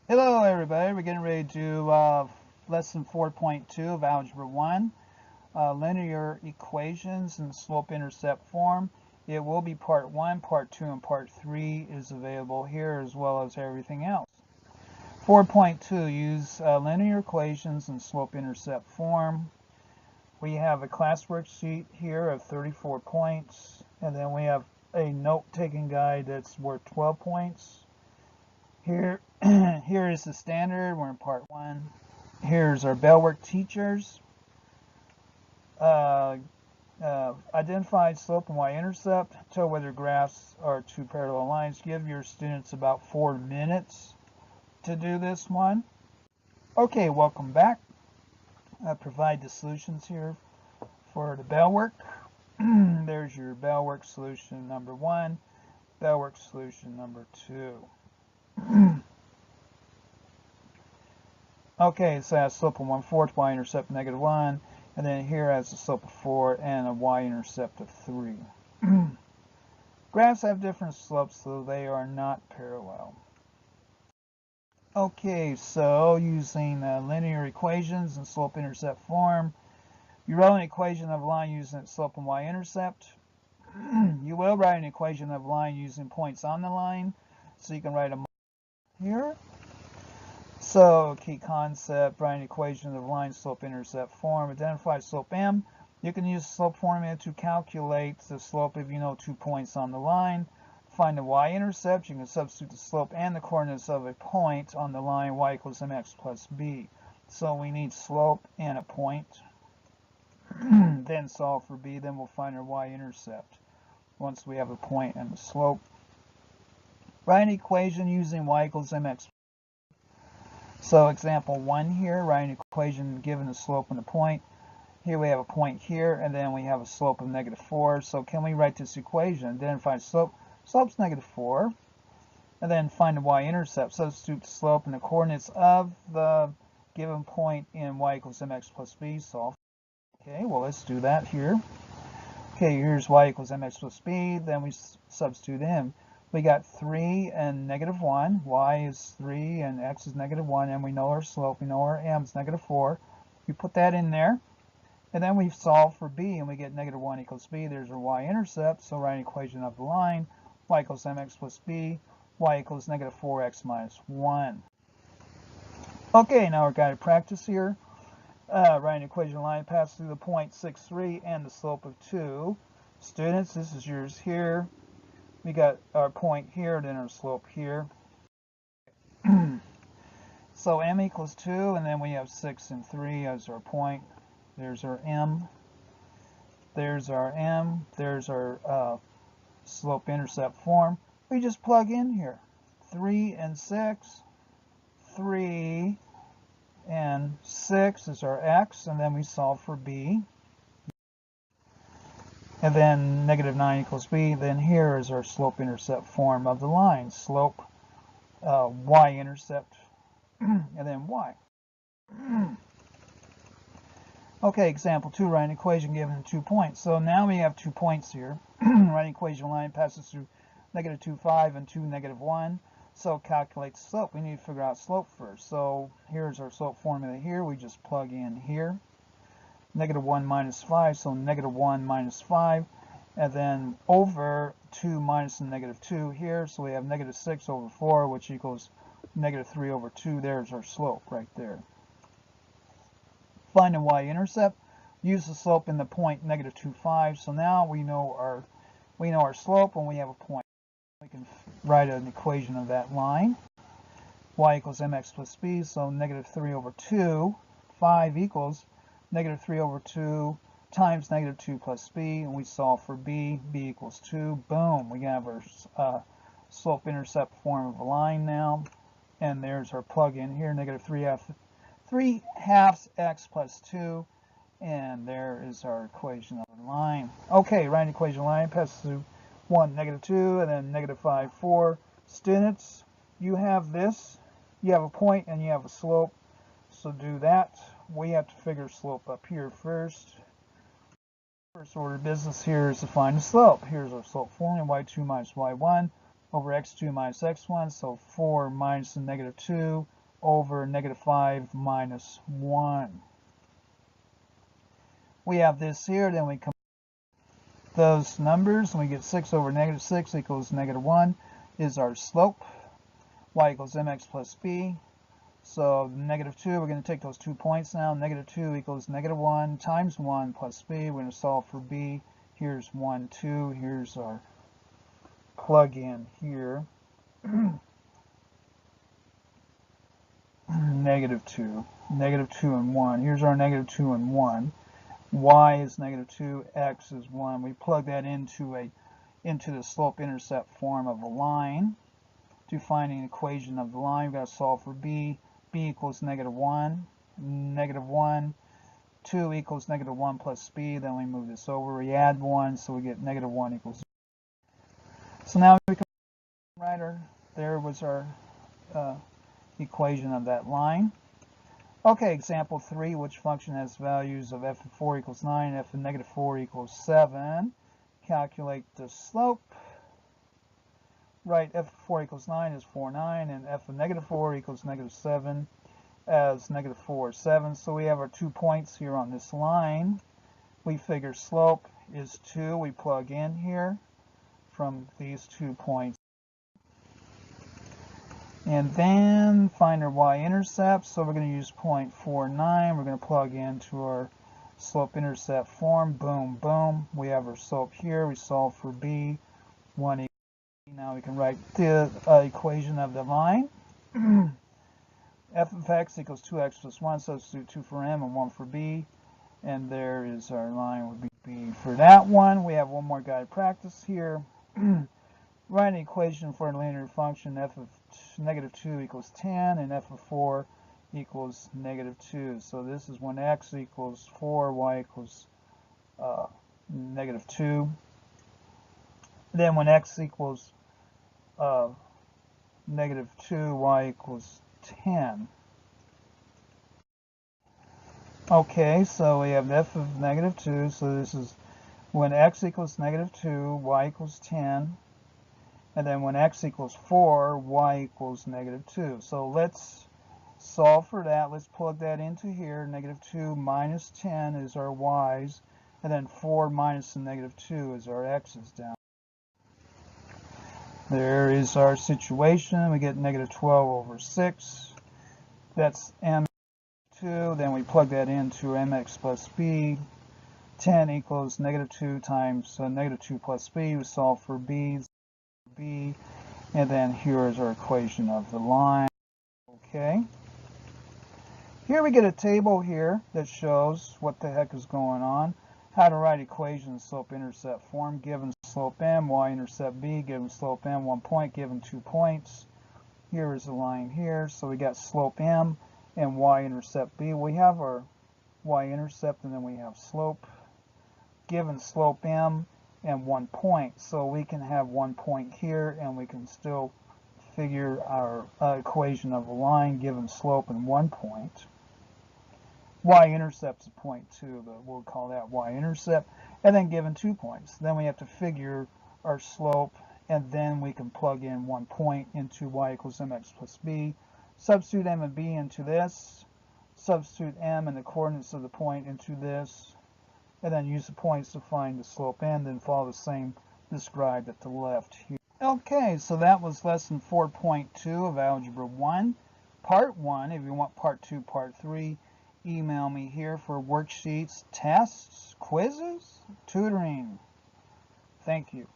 Hello everybody, we're getting ready to do lesson 4.2 of Algebra 1, linear equations in slope-intercept form. It will be part 1, part 2, and part 3 is available here as well as everything else. 4.2, use linear equations in slope-intercept form. We have a class worksheet here of 34 points, and then we have a note-taking guide that's worth 12 points. Here is the standard. We're in part 1. Here's our bell work teachers. Identify slope and y-intercept. Tell whether graphs are two parallel lines. Give your students about 4 minutes to do this one. Okay, welcome back. Provide the solutions here for the bell work. There's your bell work solution number 1, bell work solution number 2. Okay, so it has a slope of 1/4, y-intercept -1, and then here has a slope of 4 and a y-intercept of 3. Graphs have different slopes, so they are not parallel. Okay, so using linear equations in slope-intercept form, you write an equation of a line using its slope and y-intercept. You will write an equation of a line using points on the line, so you can write a here. So, key concept, write an equation of line slope-intercept form. Identify slope m. You can use the slope formula to calculate the slope if you know 2 points on the line. Find the y-intercept. You can substitute the slope and the coordinates of a point on the line y equals mx plus b. So we need slope and a point. Then solve for b. Then we'll find our y-intercept once we have a point and the slope. Write an equation using y equals mx. So example 1 here, write an equation given the slope and the point. Here we have a point here, and then we have a slope of -4. So can we write this equation? Identify slope. Slope's -4. And then find the y-intercept. Substitute the slope and the coordinates of the given point in y equals mx plus b. Solve. Okay, well let's do that here. Okay, here's y equals mx plus b. Then we substitute in. We got 3 and -1. Y is 3 and x is -1, and we know our slope. We know our m is -4. We put that in there, and then we solve for b, and we get -1 equals b. There's our y-intercept. So write an equation of the line. Y equals mx plus b. Y equals -4x minus 1. Okay, now we're going to practice here. Write an equation line passes through the point 6, 3 and the slope of 2. Students, this is yours here. We got our point here, then our slope here. So m equals 2, and then we have 6 and 3 as our point. There's our m. There's our m. There's our slope-intercept form. We just plug in here. 3 and 6. 3 and 6 is our x, and then we solve for b. And then -9 equals b. Then here is our slope-intercept form of the line. Slope, y-intercept, and then y. Okay, example 2, write an equation given 2 points. So now we have 2 points here. Write an equation line passes through -2, 5 and 2, -1. So calculate the slope. We need to figure out slope first. So here's our slope formula here. We just plug in here. -1 minus 5, so -1 minus 5, and then over 2 minus the -2 here, so we have -6 over 4, which equals -3 over 2. There's our slope right there. Find the y-intercept. Use the slope in the point -2, 5. So now we know our slope when we have a point. We can write an equation of that line. Y equals mx plus b, so -3 over 2, 5 equals -3 over 2 times -2 plus b, and we solve for b. B equals 2. Boom. We have our slope-intercept form of a line now. And there's our plug-in here, -3 halves x plus 2. And there is our equation of the line. Okay, write an equation of line. Passes through 1, -2, and then -5, 4. Students, you have this. You have a point and you have a slope. So do that. We have to figure slope up here first. First order business here is to find the slope. Here's our slope formula, y2 minus y1. over x2 minus x1, so 4 minus the negative 2 over negative 5 minus 1. We have this here, then we combine those numbers, and we get 6 over negative 6 equals negative 1 is our slope. Y equals mx plus b. So negative 2, we're going to take those 2 points now. Negative 2 equals negative 1 times 1 plus b. We're going to solve for b. Here's 1, 2. Here's our plug-in here. Negative 2. Negative 2 and 1. Here's our negative 2 and 1. Y is negative 2. X is 1. We plug that into the slope-intercept form of a line. To find an equation of the line, we've got to solve for b. B equals negative 1. Negative 1. 2 equals negative 1 plus b. Then we move this over. We add 1, so we get negative 1 equals 0. So now we can write there was our equation of that line. Okay, example 3, which function has values of f of 4 equals 9 and f of negative 4 equals 7? Calculate the slope. Right, f of 4 equals 9 is 4, 9, and f of negative 4 equals negative 7 as negative 4, 7. So we have our 2 points here on this line. We figure slope is 2. We plug in here from these 2 points. And then find our y-intercept. So we're going to use 0.49. We're going to plug into our slope-intercept form. Boom, boom. We have our slope here. We solve for b. 1 equals. Now we can write the equation of the line. F of x equals 2x plus 1. Substitute 2 for m and 1 for b. And there is our line would be b. For that one, we have one more guided practice here. Write an equation for a linear function. F of negative 2 equals 10 and f of 4 equals negative 2. So this is when x equals 4, y equals negative 2. Then when x equals negative 2, y equals 10. Okay, so we have f of negative 2. So this is when x equals negative 2, y equals 10. And then when x equals 4, y equals negative 2. So let's solve for that. Let's plug that into here. Negative 2 minus 10 is our y's. And then 4 minus the negative 2 is our x's down. There is our situation. We get negative 12 over 6. That's m2. Then we plug that into mx plus b. 10 equals negative 2 times negative 2 plus b. We solve for b. And then here is our equation of the line. Okay. Here we get a table here that shows what the heck is going on. How to write equations in slope-intercept form. Given slope m, y-intercept b. Given slope m, 1 point. Given 2 points. Here is the line here. So we got slope m and y-intercept b. We have our y-intercept and then we have slope. Given slope m and 1 point. So we can have 1 point here and we can still figure our equation of a line given slope and 1 point. Y-intercept is 0.2, but we'll call that y-intercept. And then given 2 points. Then we have to figure our slope, and then we can plug in 1 point into y equals mx plus b. Substitute m and b into this. Substitute m and the coordinates of the point into this. And then use the points to find the slope and then follow the same described at the left here. Okay, so that was lesson 4.2 of Algebra 1, Part 1. If you want Part 2, Part 3, email me here for worksheets, tests, quizzes, tutoring. Thank you.